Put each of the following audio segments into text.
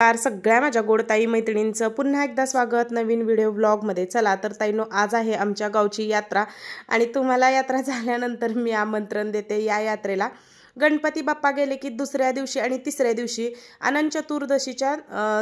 सगळ्या माझ्या गोडताई मैत्रिणींचं पुन्हा एकदा स्वागत नवीन व्हिडिओ व्लॉगमध्ये। चला तर ताईनो, आज आहे आमच्या गावची यात्रा आणि तुम्हाला यात्रा झाल्यानंतर मी आमंत्रण देते या यात्रेला। गणपती बाप्पा गेले की दुसऱ्या दिवशी आणि तिसऱ्या दिवशी, अनंत चतुर्दशीच्या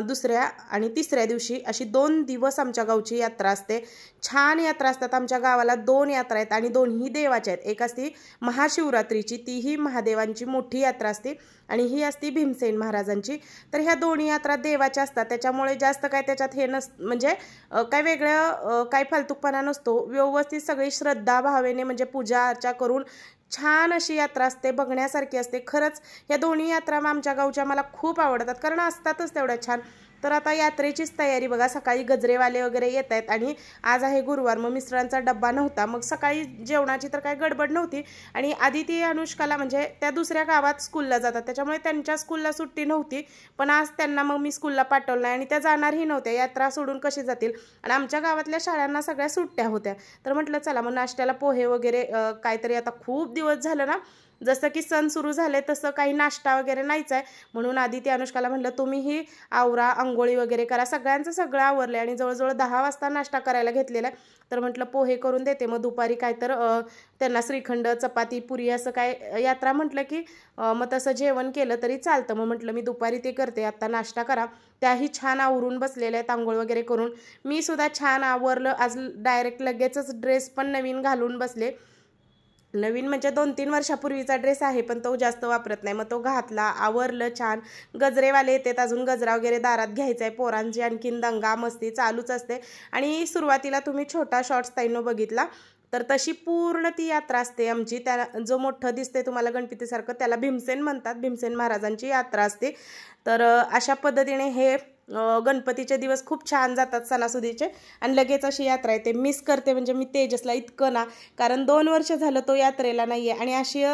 दुसऱ्या आणि तिसऱ्या दिवशी अशी 2 दिवस आमच्या गावची यात्रा असते। छान यात्रा असतात। आमच्या गावाला 2 यात्रा आहेत आणि दोन्ही देवाच्या आहेत। एक असती महाशिवरात्रीची, तीही महादेवांची मोठी यात्रा असते, आणि ही असती भीमसेन महाराजांची। तर ह्या दोन्ही यात्रा देवाच्या असतात, त्याच्यामुळे जास्त काय त्याच्यात हे म्हणजे काय वेगळं काय फालतूपणा नसतो। व्यवस्थित सगळी श्रद्धा भावेने म्हणजे पूजा अर्चा करून छान अशी यात्रा असते, बघण्यासारखी असते। खरंच या दोन्ही यात्रा आमच्या गावच्या मला खूप आवडतात, कारण असतातच तेवढ्या छान। तर आता यात्रेचीच तयारी बघा, सकाळी गजरेवाले वगैरे येत आहेत आणि आज आहे गुरुवार, मग मिस्टरांचा डब्बा नव्हता, मग सकाळी जेवणाची तर काय गडबड नव्हती। आणि आदिती अनुष्काला म्हणजे त्या दुसऱ्या गावात स्कूलला जातात, त्याच्यामुळे त्यांच्या स्कूलला सुट्टी नव्हती, पण आज त्यांना मग मी स्कूलला पाठवलं नाही आणि त्या जाणारही नव्हत्या। यात्रा सोडून कशी जातील, आणि आमच्या गावातल्या शाळांना सगळ्या सुट्ट्या होत्या। तर म्हटलं चला मग नाश्त्याला पोहे वगैरे काहीतरी, आता खूप दिवस झालं ना जसं की सण सुरू झाले तसं काही नाश्ता वगैरे नाहीच आहे, म्हणून आदिती अनुष्काला म्हटलं तुम्हीही आवरा, अंघोळी वगैरे करा। सगळ्यांचं सगळं आवरलं आणि जवळजवळ 10 वाजता नाश्ता करायला घेतलेला आहे। तर म्हटलं पोहे करून देते, मग दुपारी काय तर त्यांना श्रीखंड चपाती पुरी असं काय, यात्रा म्हटलं की मग तसं जेवण केलं तरी चालतं। मग म्हटलं मी दुपारी ते करते, आता नाश्ता करा। त्याही छान आवरून बसलेल्या आहेत आंघोळ वगैरे करून। मी सुद्धा छान आवरलं, आज डायरेक्ट लगेचच ड्रेस पण नवीन घालून बसले। नवीन म्हणजे 2-3 वर्षापूर्वीचा ड्रेस आहे, पण तो जास्त वापरत नाही, मग तो घातला, आवरलं छान। गजरेवाले येतात, अजून गजरा वगैरे दारात घ्यायचा आहे, पोरांची आणखीन दंगा मस्ती चालूच असते। आणि सुरुवातीला तुम्ही छोटा शॉर्ट्स ताईनो बघितला, तर तशी पूर्ण ती यात्रा असते आमची। त्या जो मोठं दिसते तुम्हाला गणपतीसारखं त्याला भीमसेन म्हणतात, भीमसेन महाराजांची यात्रा असते। तर अशा पद्धतीने हे गणपतीचे दिवस खूप छान जातात सणासुदीचे, आणि लगेच अशी यात्रा येते। मिस करते म्हणजे मी तेजसला इतकं ना, कारण 2 वर्ष झालं तो यात्रेला नाही आहे, आणि अशी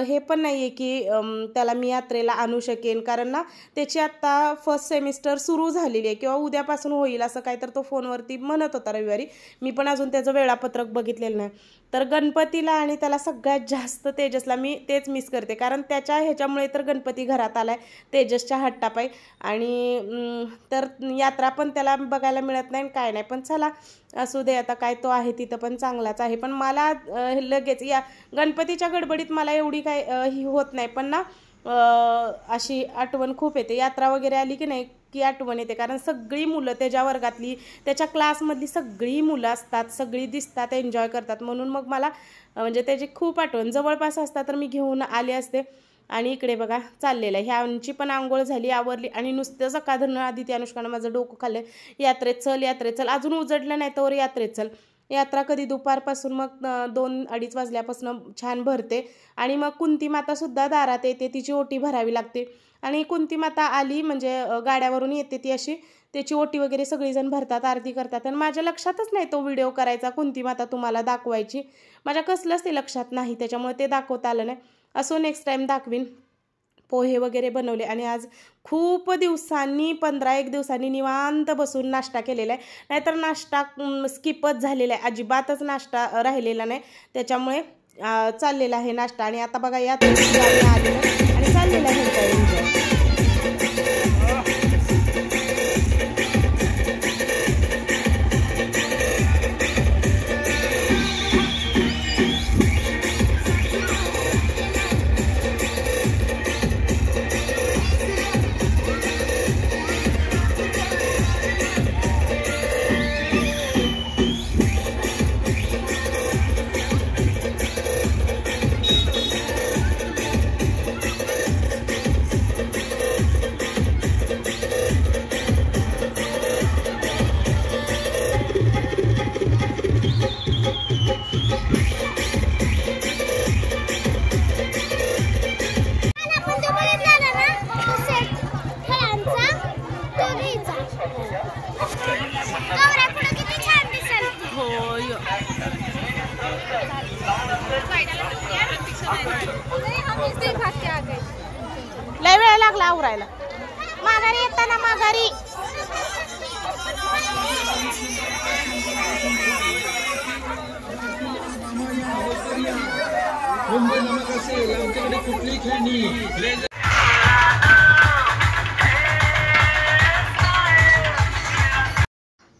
हे पण नाही आहे की त्याला मी यात्रेला आणू शकेन, कारण ना त्याची आत्ता फर्स्ट सेमिस्टर सुरू झालेली आहे किंवा उद्यापासून होईल असं काय, तर तो फोनवरती म्हणत होता रविवारी। मी पण अजून त्याचं वेळापत्रक बघितलेलं नाही। तर गणपतीला आणि त्याला सगळ्यात जास्त तेजसला मी तेच मिस करते, कारण त्याच्या ह्याच्यामुळे तर गणपती घरात आलाय, तेजसच्या हट्टापायी। आणि तर यात्रा पण त्याला बघायला मिळत नाही काय नाही, पण चला असू दे, आता काय तो आहे तिथं पण चांगलाच आहे। पण मला लगेच या गणपतीच्या गडबडीत मला एवढी काय ही होत नाही, पण ना अशी आठवण खूप येते। यात्रा वगैरे आली की नाही की आठवण येते, कारण सगळी मुलं त्याच्या वर्गातली, त्याच्या क्लासमधली सगळी मुलं असतात, सगळी दिसतात, एन्जॉय करतात, म्हणून मग मला म्हणजे त्याची खूप आठवण। जवळपास असतात तर मी घेऊन आले असते। आणि इकडे बघा चाललेलं आहे, ह्यांची पण आंघोळ झाली, आवरली, आणि नुसतं सकाळधरून आदिती अनुष्कानं माझं डोकं खाल्लं, यात्रेत चल यात्रेत चल। अजून उजडलं नाही तर यात्रेत चल। यात्रा कधी दुपारपासून मग 2-2:30 वाजल्यापासून छान भरते, आणि मग कुंती मातासुद्धा दारात येते, तिची ओटी भरावी लागते। आणि कुंती माता आली म्हणजे गाड्यावरून येते ती अशी, त्याची ओटी वगैरे सगळीजण भरतात, आरती करतात, आणि माझ्या लक्षातच नाही तो व्हिडिओ करायचा, कुंती माता तुम्हाला दाखवायची, माझ्या कसलंच ते लक्षात नाही, त्याच्यामुळे ते दाखवता आलं नाही। असो नेक्स्ट टाइम दाखवीन। पोहे वगैरे बनवले, आणि आज खूप दिवसांनी 15-1 दिवसांनी निवांत बसून नाश्ता केलेला आहे, नाहीतर नाश्ता स्किपच झालेला आहे, अजिबातच नाश्ता राहिलेला नाही, त्याच्यामुळे चाललेला आहे नाश्ता। आणि आता बघा यात्रेला आलेलं आणि चाललेला आहे एन्जॉय। लय वेळ लागला आवरायला, माघारी येताना माघारी। मुंबई नमक असेल आमच्याकडे कुठली खेळणी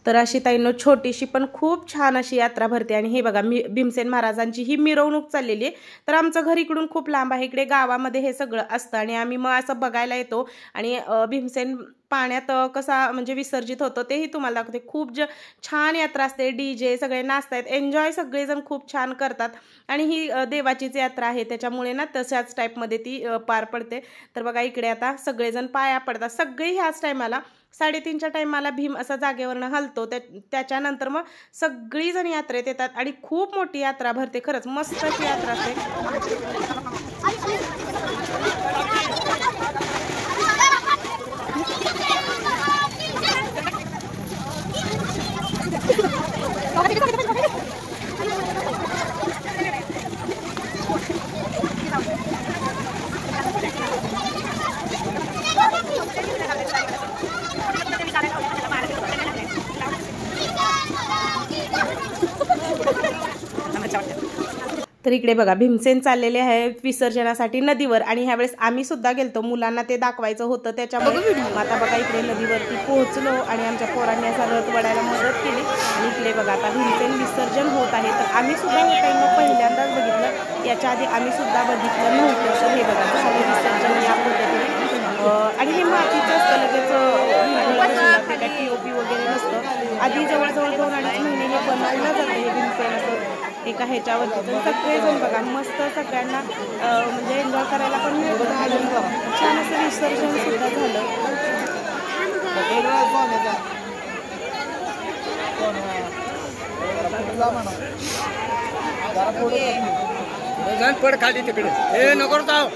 तर अशी ताईंनो छोटीशी पण खूप छान अशी यात्रा भरते। आणि हे बघा भीमसेन महाराजांची ही मिरवणूक चाललेली आहे। तर आमचं घर इकडून खूप लांब आहे, इकडे गावामध्ये हे सगळं असतं आणि आम्ही मग असं बघायला येतो। आणि भीमसेन पाण्यात कसा म्हणजे विसर्जित होतो तेही तुम्हाला दाखवते। खूप छान यात्रा असते, डीजे सगळे नाचतात, एन्जॉय सगळेजण खूप छान करतात। आणि ही देवाचीच यात्रा आहे त्याच्यामुळे ना तशाच टाईपमध्ये ती पार पडते। तर बघा इकडे आता सगळेजण पाया पडतात, सगळे ह्याच टायमाला 3:30च्या टायमाला भीम असा जागेवरनं हलतो। त्याच्यानंतर मग सगळीजण यात्रेत येतात आणि खूप मोठी यात्रा भरते। खरंच मस्त अशी यात्रा असते। तर इकडे बघा भीमसेन चाललेले आहेत विसर्जनासाठी नदीवर आणि ह्यावेळेस आम्ही सुद्धा गेलतो, मुलांना ते दाखवायचं होतं त्याच्यामुळे। आता बघा इकडे नदीवरती पोहोचलो आणि आमच्या पोरांनी असा रथ वडायला मदत केली। आणि इकडे बघा आता भीमसेन विसर्जन होत आहे। तर आम्ही सुद्धा हे काही पहिल्यांदाच बघितलं, याच्या आधी आम्ही सुद्धा बघितलं नव्हतं। तर हे बघा झालं विसर्जन या पद्धतीने। आणि हे मातीचं असतं, लगेच काय POP वगैरे नसतं। आधी जवळजवळ 2-2.5 महिने हे बनवलं जातं हे भीमसेन असं एका ह्याच्यावरती। तर सगळेजण बघा मस्त सगळ्यांना म्हणजे एन्जॉय करायला पण मिळतं आणि छान असं विसर्जन सुद्धा झालं। पड खाली तिकडे हे नको जाऊ,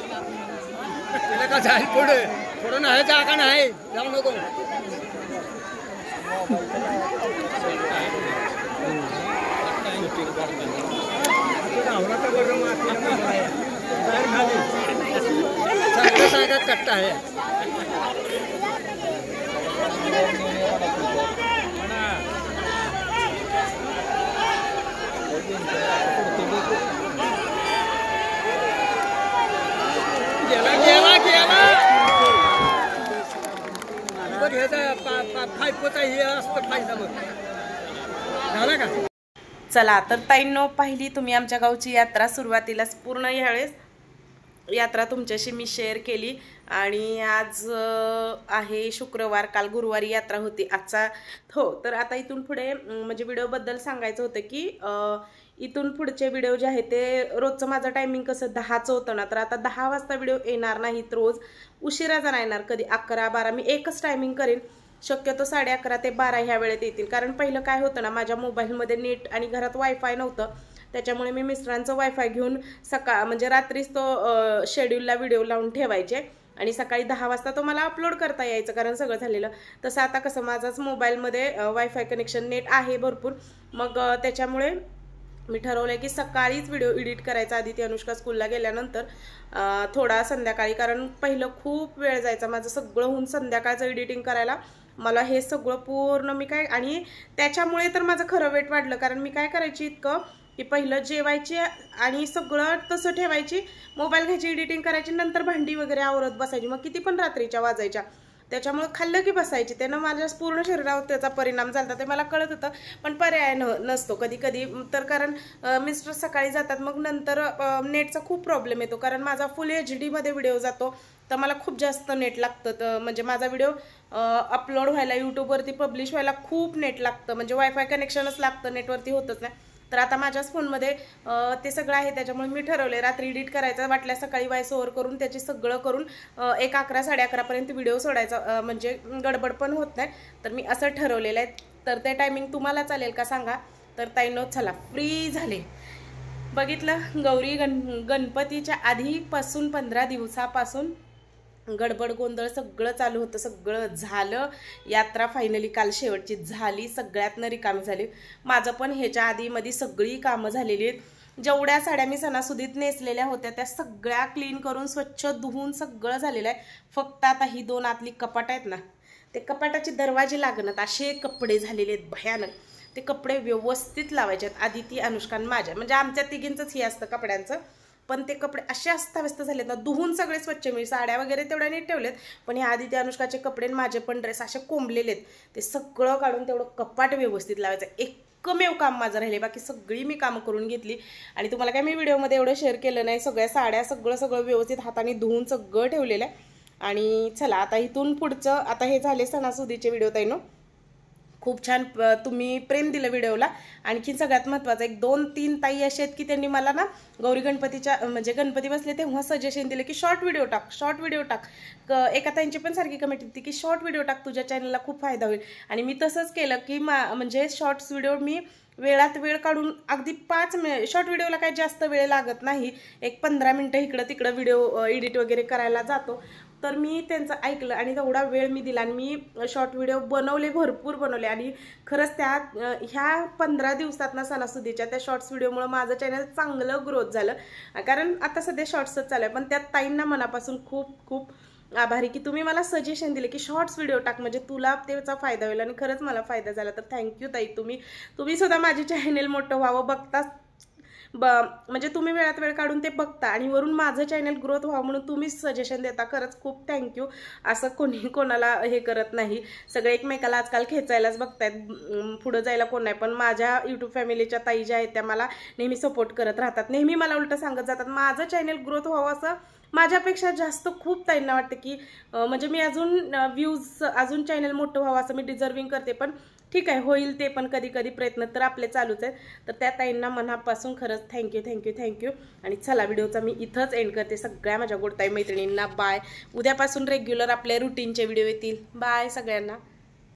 तिला का जाईल पुढे पुढे नाही जागा नाही, जाऊ नको। चांगला कट्टा आहे। गेला गेला गेला बघ ह्याचा फायपोचा हे असतं फायदा बघ झाला का। चला तर ताईंनो पाहिली तुम्ही आमच्या गावची यात्रा, सुरुवातीलाच पूर्ण यावेळेस यात्रा तुमच्याशी मी शेअर केली। आणि आज आहे शुक्रवार, काल गुरुवारी यात्रा होती आजचा हो। तर आता इथून पुढे म्हणजे व्हिडिओबद्दल सांगायचं होतं की इथून पुढचे व्हिडिओ जे आहे ते रोजचं माझं टायमिंग कसं 10चं होतं ना, तर आता 10 वाजता व्हिडिओ येणार नाहीत, रोज उशिरा जण येणार, कधी 11-12 मी एकच टायमिंग करेन, शक्यतो 11:30 ते 12 ह्या वेळेत येतील। कारण पहिलं काय होतं ना, माझ्या मोबाईलमध्ये नेट आणि घरात वायफाय नव्हतं, त्याच्यामुळे मी मिस्टरांचं वायफाय घेऊन म्हणजे रात्रीच तो शेड्यूलला व्हिडिओ लावून ठेवायचे आणि सकाळी 10 वाजता तो मला अपलोड करता यायचं, कारण सगळं झालेलं। तसं आता कसं माझाच मोबाईलमध्ये वायफाय कनेक्शन नेट आहे भरपूर, मग त्याच्यामुळे मी ठरवलंय की सकाळीच व्हिडिओ एडिट करायचा, आधी ती अनुष्का स्कूलला गेल्यानंतर थोडा संध्याकाळी, कारण पहिलं खूप वेळ जायचा माझं सगळं होऊन संध्याकाळचं एडिटिंग करायला। मला हे सगळं पूर्ण मी काय, आणि त्याच्यामुळे तर माझं खरं वेट वाढलं, कारण मी काय करायची इतकं की पहिलं जेवायची आणि सगळं तसं ठेवायची, मोबाईल घ्यायची, एडिटिंग करायची, नंतर भांडी वगैरे आवरत बसायची, मग किती पण रात्रीच्या वाजायच्या। त्याच्यामुळे खाल्लं की बसायची, त्यानं माझ्या पूर्ण शरीरावर त्याचा परिणाम झाला, ते मला कळत होतं, पण पर्याय नसतो कधी कधी। तर कारण मिस्टर सकाळी जातात, मग नंतर नेटचा खूप प्रॉब्लेम येतो, कारण माझा फुल HD मध्ये व्हिडिओ जातो, तर मला खूप जास्त नेट लागतं। तर म्हणजे माझा व्हिडिओ अपलोड व्हायला, यूट्यूबवरती पब्लिश व्हायला खूप नेट लागतं, म्हणजे वायफाय कनेक्शनच लागतं, नेटवरती होतच नाही। तर आता माझ्याच फोनमध्ये ते सगळं आहे, त्याच्यामुळे मी ठरवले रात्री एडिट करायचं, वाटल्या सकाळी वॉइस ओव्हर करून त्याची सगळं करून 11-11:30 पर्यंत व्हिडिओ सोडायचा, म्हणजे गडबड पण होत नाही। तर मी असं ठरवलेलं आहे, तर ते टायमिंग तुम्हाला चालेल का सांगा। तर ताईंनो चला फ्री झाले, बघितलं गौरी गणपतीच्या आधीपासून 15 दिवसापासून गडबड गोंधळ सगळं चालू होतं, सगळं झालं, यात्रा फायनली काल शेवटची झाली, सगळ्यातनं रिकामी झाली। माझं पण ह्याच्या आधी मध्ये सगळी कामं झालेली आहेत, जेवढ्या साड्या मी सणासुदीत नेसलेल्या होत्या त्या सगळ्या क्लीन करून स्वच्छ धुवून सगळं झालेलं आहे। फक्त आता ही 2 आतली कपाट आहेत ना, ते कपाटाचे दरवाजे लागणार असे कपडे झालेले आहेत भयानक, ते कपडे व्यवस्थित लावायचे आहेत। आदिती, अनुष्का, माझ्या म्हणजे आमच्या तिघींचंच हे असतं कपड्यांचं, पण ते कपडे असे अस्ताव्यस्त झालेत ना, धुवून सगळे स्वच्छ. मी साड्या वगैरे तेवढ्या नीट ठेवलेत, पण ह्या आधी त्या अनुष्काचे कपडे आणि माझे पण ड्रेस असे कोंबलेलेत. ते सगळं काढून तेवढं कपाट व्यवस्थित लावायचं. एकमेव काम माझं राहिले, बाकी सगळी मी कामं करून घेतली. आणि तुम्हाला काय मी व्हिडिओमध्ये एवढं शेअर केलं नाही. सगळ्या साड्या सगळं व्यवस्थित हाताने धुवून सगळं ठेवलेलं आहे. आणि चला आता इथून पुढचं, आता हे झाले सणासुदीचे व्हिडिओ ताईनो. खूप छान तुम्ही प्रेम दिलं व्हिडिओला. आणखी सगळ्यात महत्त्वाचं 1-2-3 ताई असे आहेत की त्यांनी मला ना गौरी गणपतीच्या म्हणजे गणपती बसले तेव्हा सजेशन दिले की शॉर्ट व्हिडिओ टाक. एका ताईंची पण सारखी कमेंट होती की शॉर्ट व्हिडिओ टाक, तुझ्या चॅनलला खूप फायदा होईल. आणि मी तसंच केलं की म्हणजे शॉर्ट्स व्हिडिओ मी वेळात वेळ काढून अगदी 5 मिनिट, शॉर्ट व्हिडिओला काही जास्त वेळ लागत नाही, एक 15 मिनटं इकडं तिकडं व्हिडिओ एडिट वगैरे करायला जातो. तर मी त्यांचं ऐकलं आणि तेवढा वेळ मी दिला आणि मी शॉर्ट व्हिडिओ बनवले, भरपूर बनवले. आणि खरंच ह्या 15 दिवसात ना सणासुदीच्या त्या शॉर्ट्स व्हिडिओमुळे माझं चॅनल चांगलं ग्रोथ झालं. कारण आता सध्या शॉर्ट्सच चालू आहे, पण त्या ताईंना मनापासून खूप खूप आभारी की तुम्ही मला सजेशन दिले की शॉर्ट्स व्हिडिओ टाक, म्हणजे तुला त्याचा फायदा होईल. आणि खरंच मला फायदा झाला. तर थँक्यू ताई. तुम्ही सुद्धा माझे चॅनल मोठं व्हावं बघता, म्हणजे तुम्ही वेळात वेळ काढून ते बघता आणि वरून माझं चॅनल ग्रोथ व्हावं म्हणून तुम्ही सजेशन देता. खरंच खूप थँक्यू. असं कोणाला हे करत नाही, सगळे एकमेकाला आजकाल खेचायलाच बघतायत, पुढं जायला कोण नाही. पण माझ्या यूट्यूब फॅमिलीच्या ताई ज्या आहेत त्या मला नेहमी सपोर्ट करत राहतात, नेहमी मला उलटं सांगत जातात माझं चॅनल ग्रोथ व्हावं. असं माझ्यापेक्षा जास्त खूप ताईंना वाटतं की म्हणजे मी अजून व्ह्यूज, अजून चॅनल मोठं व्हावं असं मी डिझर्विंग करते. पण ठीक आहे, होईल ते पण कधी कधी प्रयत्न तर आपले चालूच आहेत. तर त्या ताईंना मनापासून खरंच थँक्यू. आणि चला व्हिडिओचा मी इथंच एंड करते. सगळ्या माझ्या गोडताई मैत्रिणींना बाय. उद्यापासून रेग्युलर आपले रुटीनचे व्हिडिओ येतील. बाय सगळ्यांना.